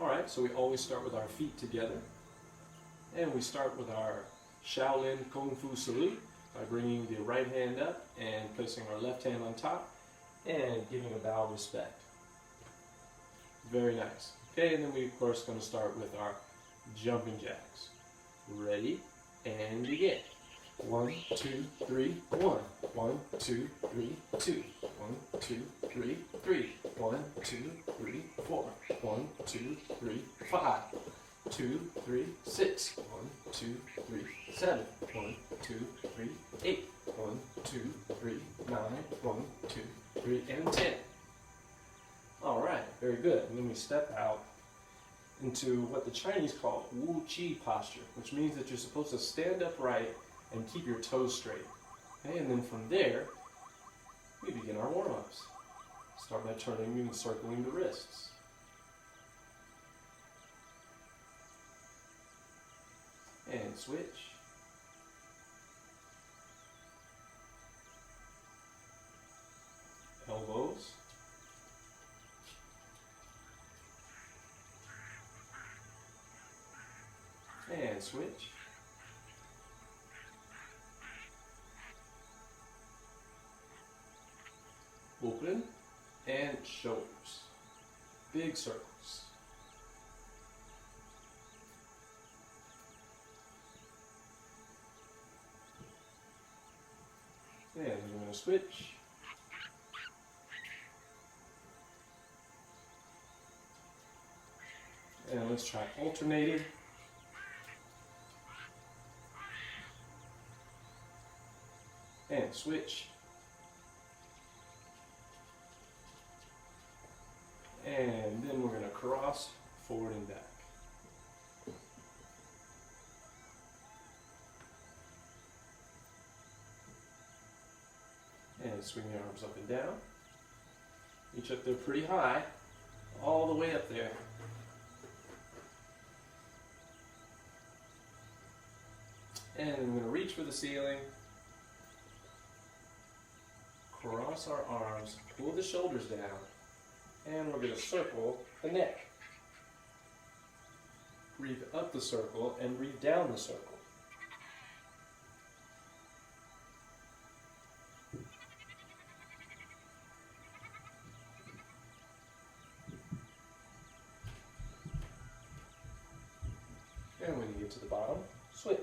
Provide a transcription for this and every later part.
Alright, so we always start with our feet together. And we start with our Shaolin Kung Fu Salute by bringing the right hand up and placing our left hand on top and giving a bow of respect. Very nice. Okay, and then we of course going to start with our jumping jacks. Ready, and begin. 1, 2, 3, 1. 1, 2, 3, 2. 1, 2, 3, 3. 1, 2, 3, 4. 1, 2, 3, 5. 2, 3, 6. 1, 2, 3, 7. 1, 2, 3, 8. 1, 2, 3, 9. 1, 2, 3, and 10. All right, very good. And then we step out into what the Chinese call Wu Qi posture, which means that you're supposed to stand upright and keep your toes straight. Okay, and then from there, we begin our warm-ups. Start by turning and circling the wrists. And switch. Elbows. And switch. Open and shoulders. Big circles. And we're going to switch. And let's try alternating. And switch. And then we're going to cross forward and back. And swing the arms up and down. Reach up there pretty high, all the way up there. And we're going to reach for the ceiling. Cross our arms, pull the shoulders down, and we're going to circle the neck. Breathe up the circle and breathe down the circle. And when you get to the bottom, switch.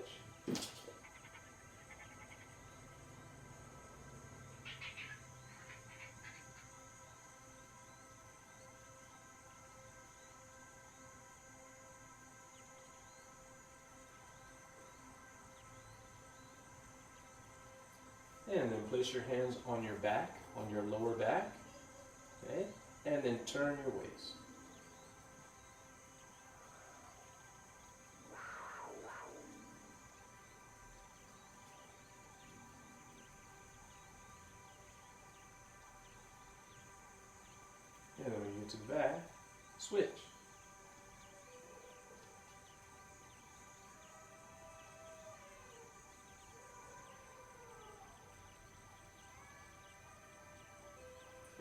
And then place your hands on your back, on your lower back, okay? And then turn your waist. And then when you get to the back, switch.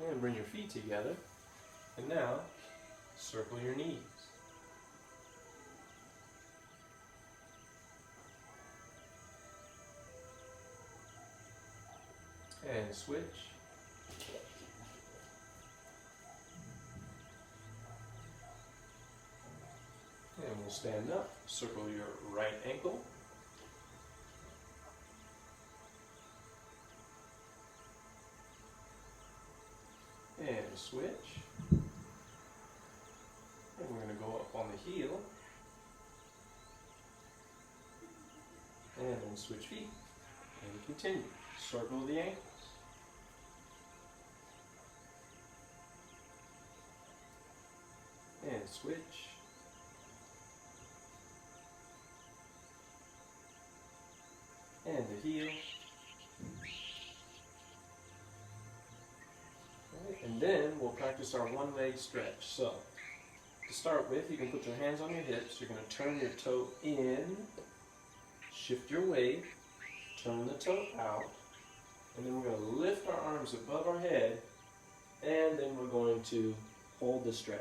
And bring your feet together. And now, circle your knees. And switch. And we'll stand up, circle your right ankle. And switch. And we're going to go up on the heel. And then switch feet. And continue. Circle the ankles. And switch. And the heel. And then we'll practice our one leg stretch. So, to start with, you can put your hands on your hips. You're going to turn your toe in, shift your weight, turn the toe out, and then we're going to lift our arms above our head, and then we're going to hold the stretch.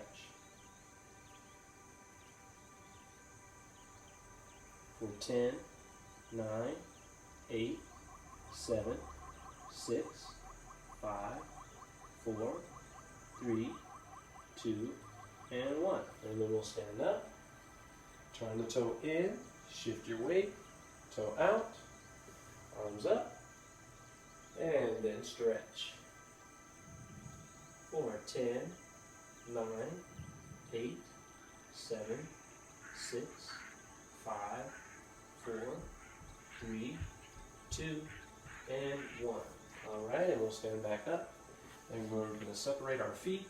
for 10, 9, 8, 7, 6, 5, 4, 3, 2, and 1. And then we'll stand up, turn the toe in, shift your weight, toe out, arms up, and then stretch. For 10, 9, 8, 7, 6, 5, 4, 3, 2, and 1. Alright, and we'll stand back up. And we're going to separate our feet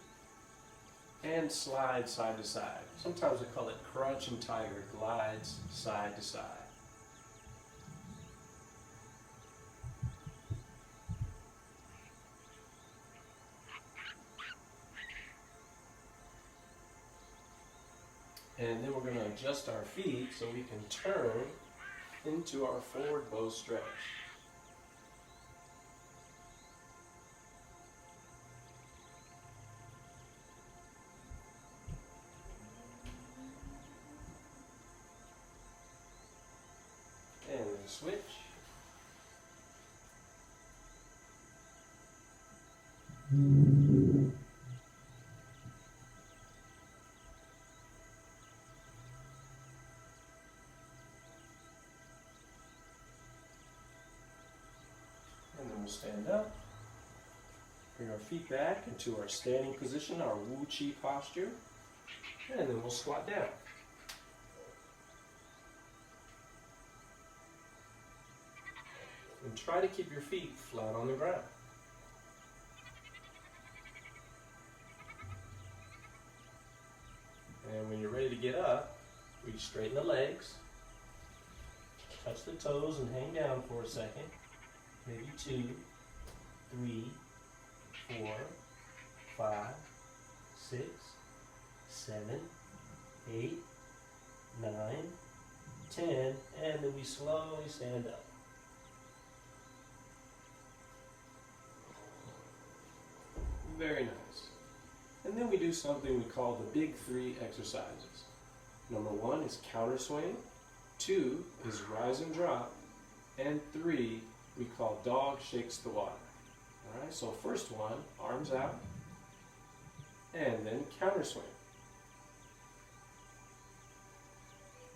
and slide side to side. Sometimes we call it crouching tiger, glides side to side. And then we're going to adjust our feet so we can turn into our forward bow stretch. And then switch. And then we'll stand up, bring our feet back into our standing position, our Wu Chi posture, and then we'll squat down. And try to keep your feet flat on the ground. And when you're ready to get up, we straighten the legs, touch the toes and hang down for a second. Maybe 2, 3, 4, 5, 6, 7, 8, 9, 10, and then we slowly stand up. Very nice. And then we do something we call the big 3 exercises. Number 1 is counter swing, 2 is rise and drop, and 3 we call dog shakes the water. Alright, so first one, arms out, and then counter swing.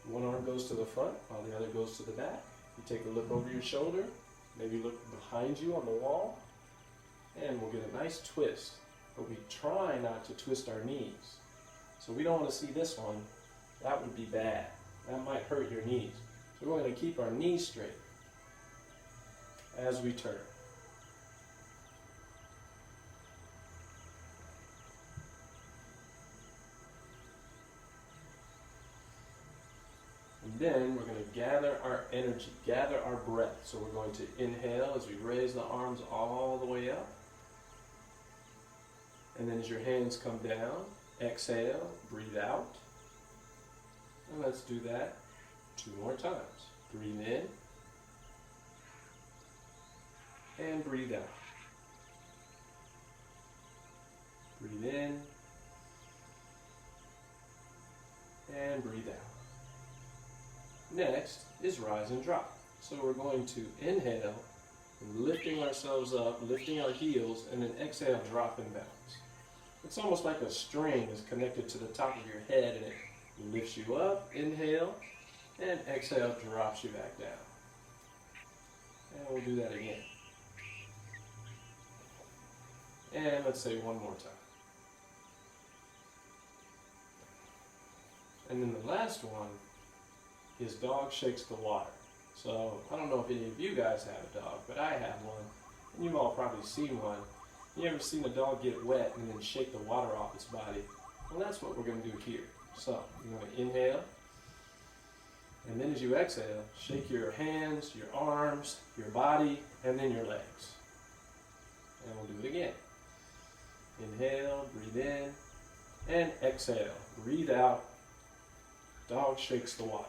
One arm goes to the front while the other goes to the back. You take a look over your shoulder, maybe look behind you on the wall, and we'll get a nice twist. But we try not to twist our knees. So we don't want to see this one. That would be bad. That might hurt your knees. So we're going to keep our knees straight as we turn. And then we're going to gather our energy, gather our breath. So we're going to inhale as we raise the arms all the way up. And then as your hands come down, exhale, breathe out. And let's do that 2 more times. Breathe in and breathe out. Breathe in and breathe out. Next is rise and drop. So we're going to inhale, lifting ourselves up, lifting our heels, and then exhale, drop and bounce. It's almost like a string is connected to the top of your head, and it lifts you up, inhale, and exhale, drops you back down. And we'll do that again. And let's say one more time. And then the last one is dog shakes the water. So I don't know if any of you guys have a dog, but I have one, and you've all probably seen one. You ever seen a dog get wet and then shake the water off its body? Well, that's what we're going to do here. So you're going to inhale, and then as you exhale, shake your hands, your arms, your body, and then your legs. And we'll do it again. Inhale, breathe in, and exhale. Breathe out. Dog shakes the water.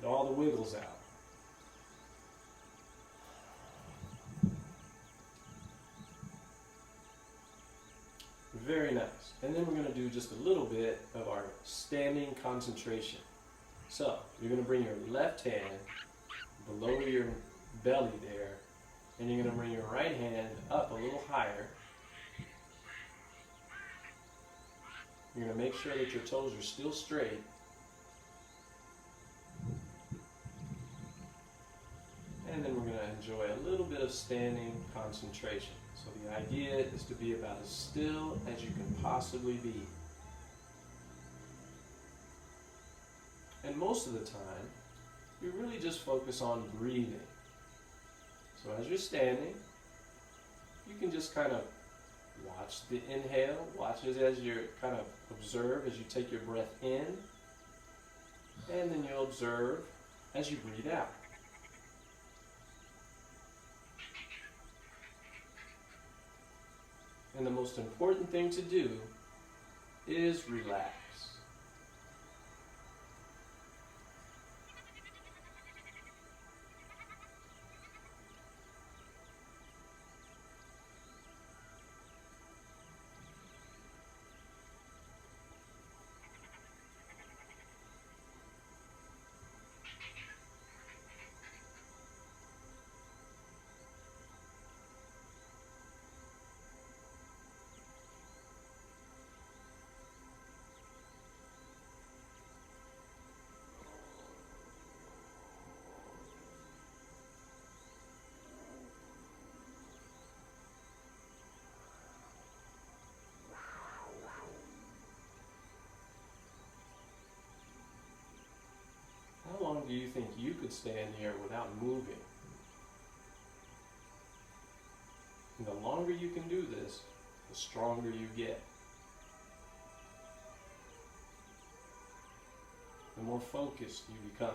Get all the wiggles out. And then we're going to do just a little bit of our standing concentration. So you're going to bring your left hand below your belly there, and you're going to bring your right hand up a little higher. You're going to make sure that your toes are still straight. And then we're going to enjoy a little bit of standing concentration. So the idea is to be about as still as you can possibly be. And most of the time, you really just focus on breathing. So as you're standing, you can just kind of watch the inhale, watch it as you kind of observe as you take your breath in, and then you'll observe as you breathe out. And the most important thing to do is relax. How long do you think you could stand here without moving? And the longer you can do this, the stronger you get. The more focused you become.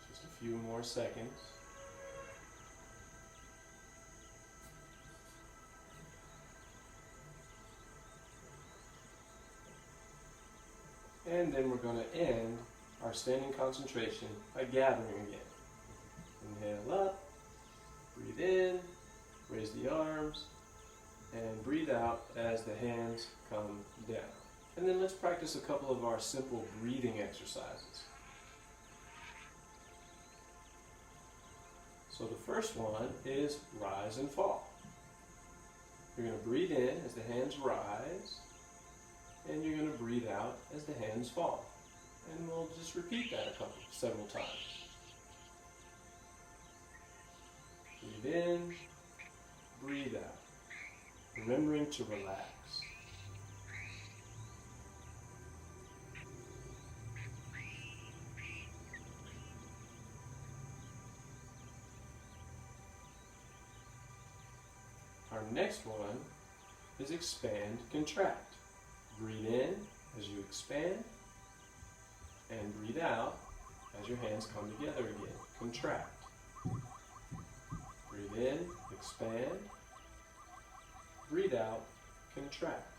Just a few more seconds. And then we're going to end our standing concentration by gathering again. Inhale up, breathe in, raise the arms, and breathe out as the hands come down. And then let's practice a couple of our simple breathing exercises. So the first one is rise and fall. You're going to breathe in as the hands rise, and you're going to breathe out as the hands fall. And we'll just repeat that several times. Breathe in, breathe out. Remembering to relax. Our next one is expand, contract. Breathe in as you expand, and breathe out as your hands come together again. Contract. Breathe in, expand. Breathe out, contract.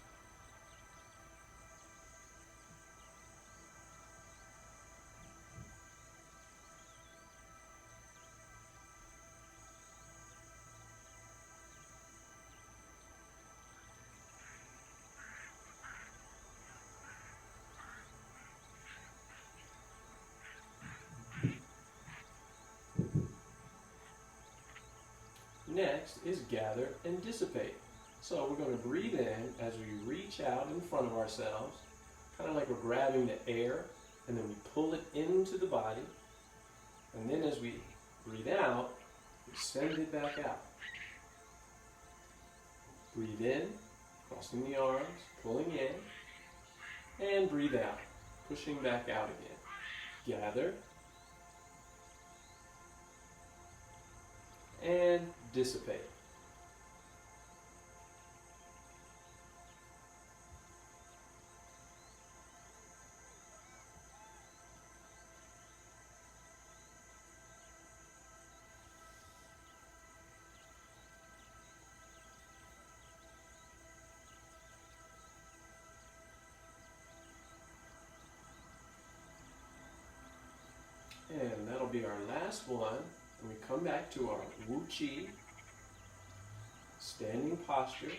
Next is gather and dissipate. So we're going to breathe in as we reach out in front of ourselves, kind of like we're grabbing the air, and then we pull it into the body. And then as we breathe out, we send it back out. Breathe in, crossing the arms, pulling in, and breathe out, pushing back out again. Gather, and dissipate. be our last one. And we come back to our Wu Chi, standing posture.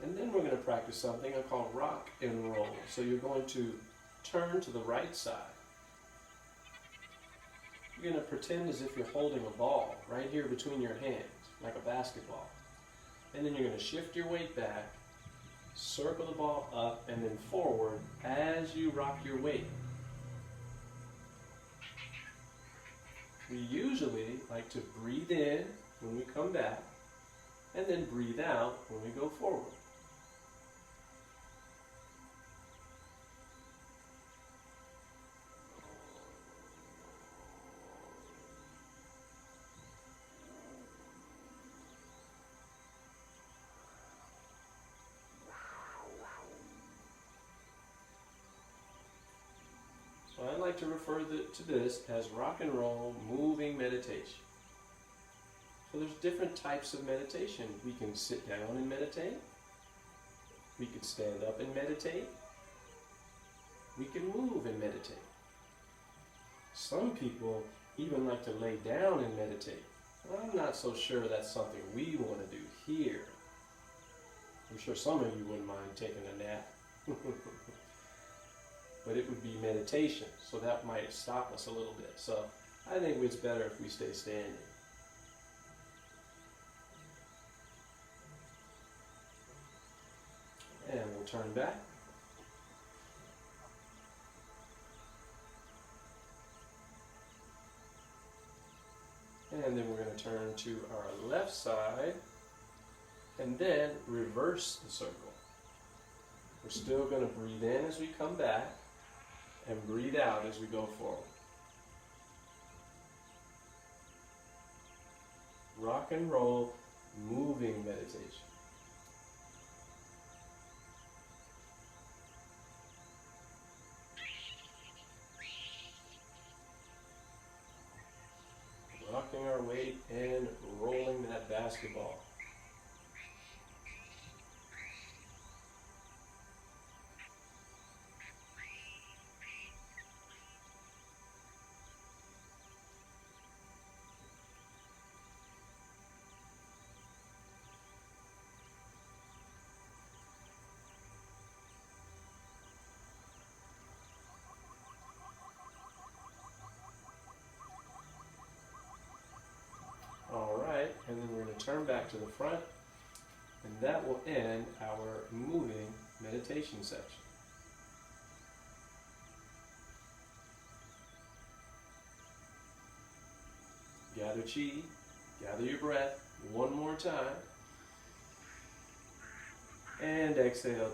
And then we're going to practice something I call rock and roll. So you're going to turn to the right side. You're going to pretend as if you're holding a ball right here between your hands, like a basketball. And then you're going to shift your weight back, circle the ball up and then forward as you rock your weight. We usually like to breathe in when we come back and then breathe out when we go forward. So I like to refer to this as rock and roll moving meditation. So there's different types of meditation. We can sit down and meditate. We could stand up and meditate. We can move and meditate. Some people even like to lay down and meditate. Well, I'm not so sure that's something we want to do here. I'm sure some of you wouldn't mind taking a nap. But it would be meditation, so that might stop us a little bit. So I think it's better if we stay standing. And we'll turn back. And then we're going to turn to our left side and then reverse the circle. We're still going to breathe in as we come back and breathe out as we go forward. Rock and roll, moving meditation. Rocking our weight and rolling that basketball. Alright, and then we're going to turn back to the front, and that will end our moving meditation section. Gather chi, gather your breath one more time, and exhale down.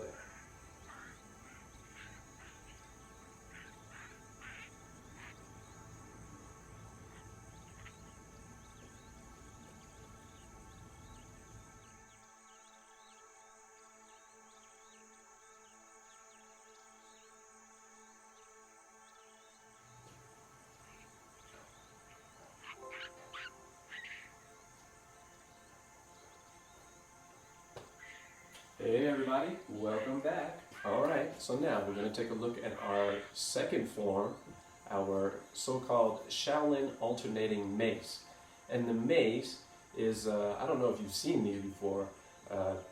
Hey everybody, welcome back. Alright, so now we're going to take a look at our second form, our so-called Shaolin alternating mace. And the mace is, I don't know if you've seen these before,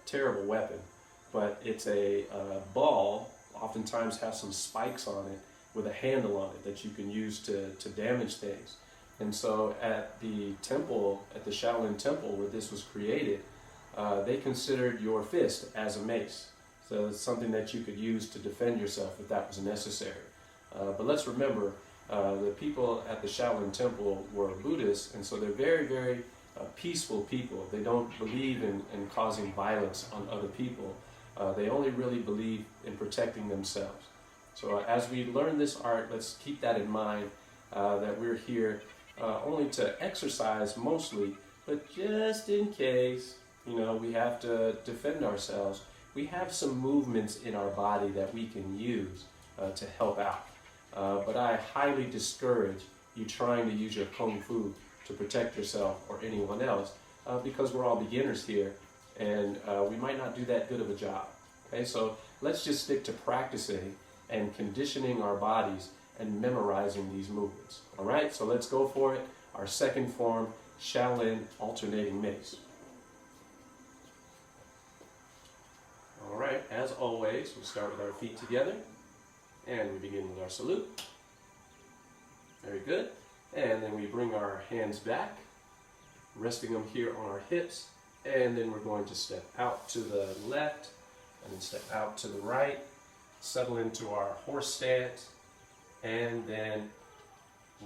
terrible weapon, but it's a ball, oftentimes has some spikes on it with a handle on it that you can use to damage things. And so at the temple, at the Shaolin temple where this was created, they considered your fist as a mace. So it's something that you could use to defend yourself if that was necessary. But let's remember, the people at the Shaolin temple were Buddhists, and so they're very, very peaceful people. They don't believe in causing violence on other people. They only really believe in protecting themselves. So as we learn this art, let's keep that in mind, that we're here only to exercise mostly, but just in case, you know, we have to defend ourselves, we have some movements in our body that we can use to help out. But I highly discourage you trying to use your Kung Fu to protect yourself or anyone else, because we're all beginners here, and we might not do that good of a job. Okay, so let's just stick to practicing and conditioning our bodies and memorizing these movements. All right, so let's go for it. Our second form, Shaolin alternating mace. All right, as always, we start with our feet together, and we begin with our salute. Very good. And then we bring our hands back, resting them here on our hips, and then we're going to step out to the left, and then step out to the right, settle into our horse stance, and then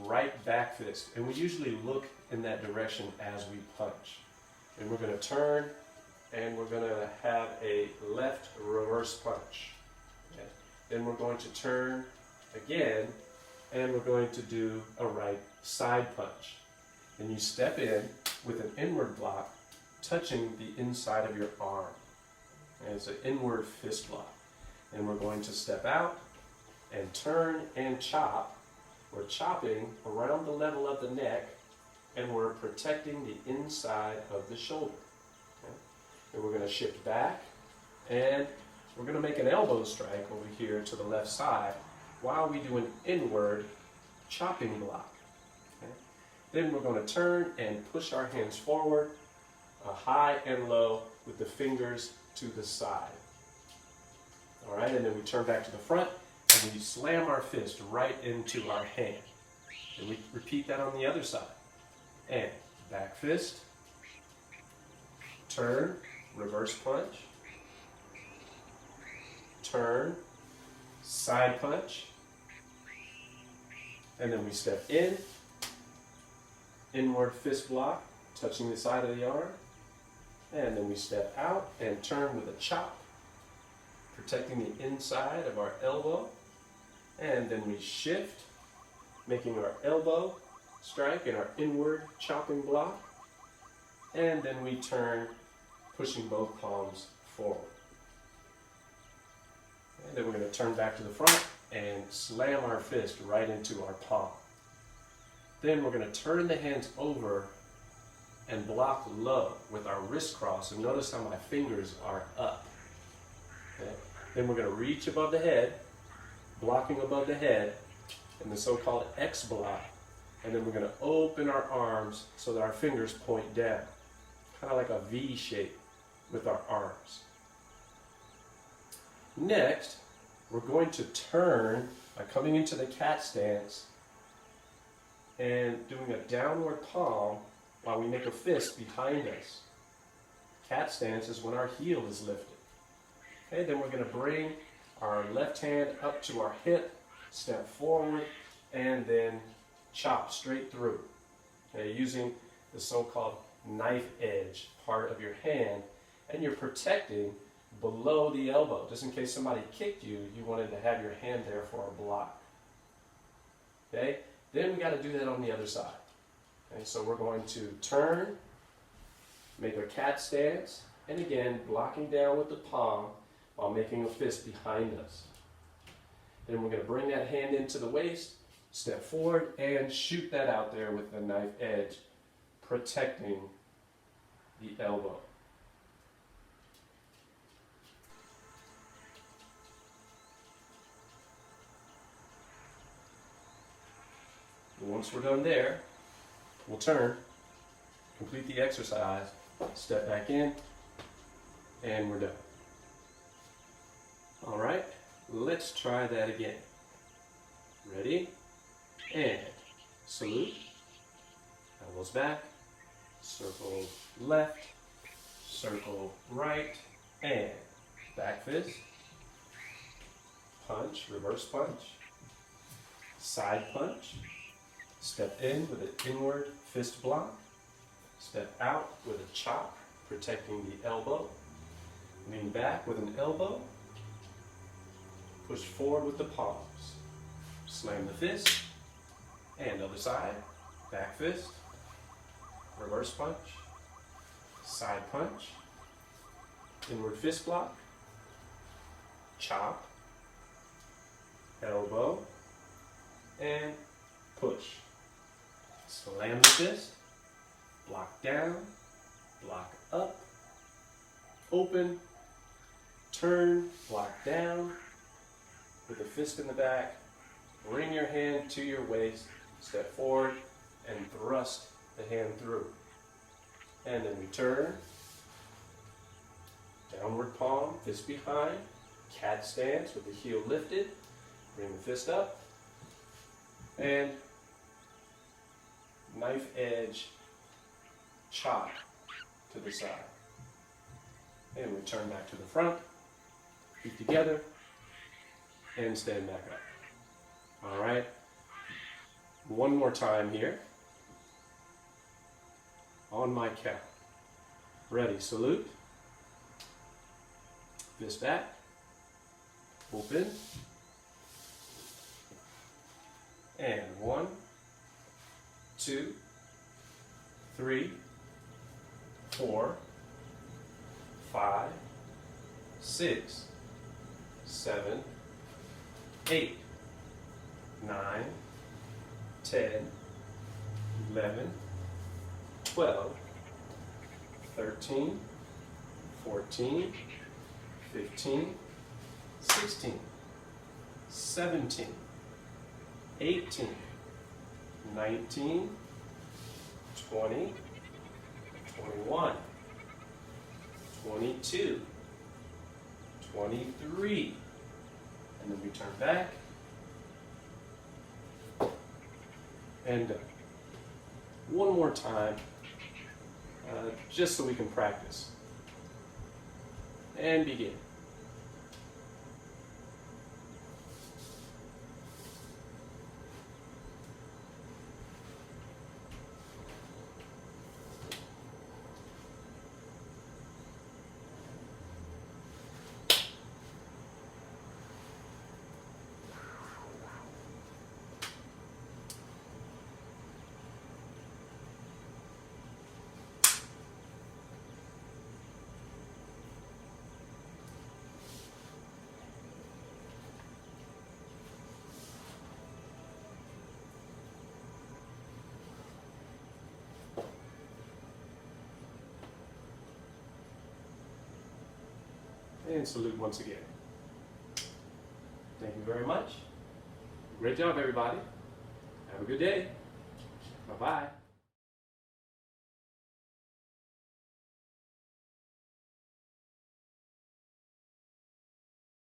right back fist. And we usually look in that direction as we punch. And we're going to turn, and we're going to have a left reverse punch. Okay. Then we're going to turn again, and we're going to do a right side punch. And you step in with an inward block, touching the inside of your arm. And it's an inward fist block. And we're going to step out and turn and chop. We're chopping around the level of the neck, and we're protecting the inside of the shoulder. Okay? And we're going to shift back, and we're going to make an elbow strike over here to the left side while we do an inward chopping block. Okay? Then we're going to turn and push our hands forward, a high and low with the fingers to the side. All right, and then we turn back to the front, and we slam our fist right into our hand. And we repeat that on the other side. And back fist, turn, reverse punch, turn, side punch, and then we step in, inward fist block, touching the side of the arm, and then we step out and turn with a chop, protecting the inside of our elbow, and then we shift, making our elbow strike and our inward chopping block, and then we turn, pushing both palms forward. And then we're going to turn back to the front and slam our fist right into our palm. Then we're going to turn the hands over and block low with our wrist cross, and notice how my fingers are up. Okay? Then we're going to reach above the head, blocking above the head in the so-called X block, and then we're going to open our arms so that our fingers point down, kind of like a V shape with our arms. Next, we're going to turn by coming into the cat stance and doing a downward palm while we make a fist behind us. Cat stance is when our heel is lifted. Okay, then we're going to bring our left hand up to our hip, step forward, and then chop straight through. Okay, using the so-called knife edge part of your hand, and you're protecting below the elbow. Just in case somebody kicked you, you wanted to have your hand there for a block. Okay, then we got to do that on the other side. Okay, so we're going to turn, make a cat stance, and again, blocking down with the palm while making a fist behind us. Then we're going to bring that hand into the waist, step forward, and shoot that out there with the knife edge, protecting the elbow. Once we're done there, we'll turn, complete the exercise, step back in, and we're done. All right, let's try that again. Ready? And salute, elbows back, circle left, circle right, and back fist, punch, reverse punch, side punch, step in with an inward fist block, step out with a chop, protecting the elbow, lean back with an elbow, push forward with the palms, slam the fist, and other side, back fist, reverse punch, side punch, inward fist block, chop, elbow, and push. Slam the fist, block down, block up, open, turn, block down, with the fist in the back, Bring your hand to your waist, step forward, and thrust the hand through. And then return. Downward palm, fist behind. Cat stance with the heel lifted. Bring the fist up. And knife edge chop to the side. And return back to the front. Feet together. And stand back up. All right. One more time here. On my count. Ready, salute. Fist back. Open. And 1, 2, 3, 4, 5, 6, 7, 8, 9, 10, 11, 12, 13, 14, 15, 16, 17, 18, 19, 20, 21, 22, 23, and then return back, and one more time, just so we can practice, and begin. And salute once again. Thank you very much. Great job, everybody. Have a good day. Bye-bye.